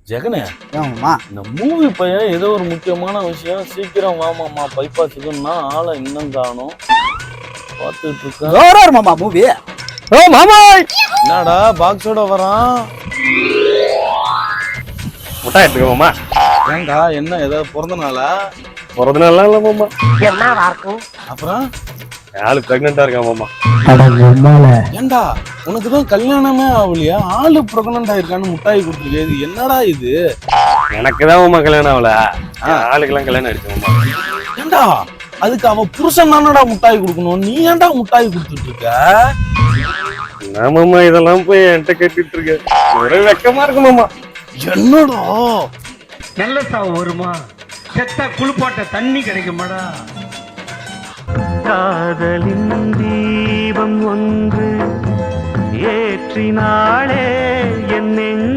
ஜெகனே, ஏமாமா இந்த மூவி பையன் ஏதோ ஒரு முக்கியமான விஷயம், சீக்கிரம் வாமாமா பைபாஸுக்குன்னா ஆளை இன்னும் காணும் பார்த்துட்டு இருக்கேன். ஜோரா மாமா மூவி. ஓ மாமா, என்னடா பாக்ஸோட வரான்? முட்டாய் எடுத்துக்க மாமா. ஏண்டா என்ன ஏதாவது பிறந்த நாளா? பிறந்த நாள்லாம் இல்ல மாமா. அப்புறம் ஆளு பிரெக்னெண்டா இருக்கா மாமா. ஏண்டா உனக்கு தான் கல்யாணமே ஆகலையா, ஆளு பிரெக்னன்ட் ஆயிருக்கான்னு முட்டாய் கொடுத்துருக்கு. இது என்னடா இது? எனக்கு தான் மாமா கல்யாணம் ஆகல, ஆளுக்கெல்லாம் கல்யாணம் ஆயிடுச்சு மாமா. ஏண்டா அதுக்கு அவன் புருஷன் தானடா முட்டாய் கொடுக்கணும், நீ ஏன்டா முட்டாய் கொடுத்துட்டு இருக்க? என்ன மாமா இதெல்லாம் போய் என்கிட்ட கேட்டுட்டு இருக்க, ஒரே வெக்கமா இருக்கு மாமா. என்னடா நல்ல சாவு வருமா? செத்தா குளிப்பாட்ட தண்ணி கிடைக்குமாடா? காதலின் தீபம் ஒன்று ஏற்றினாளே என் நெஞ்சு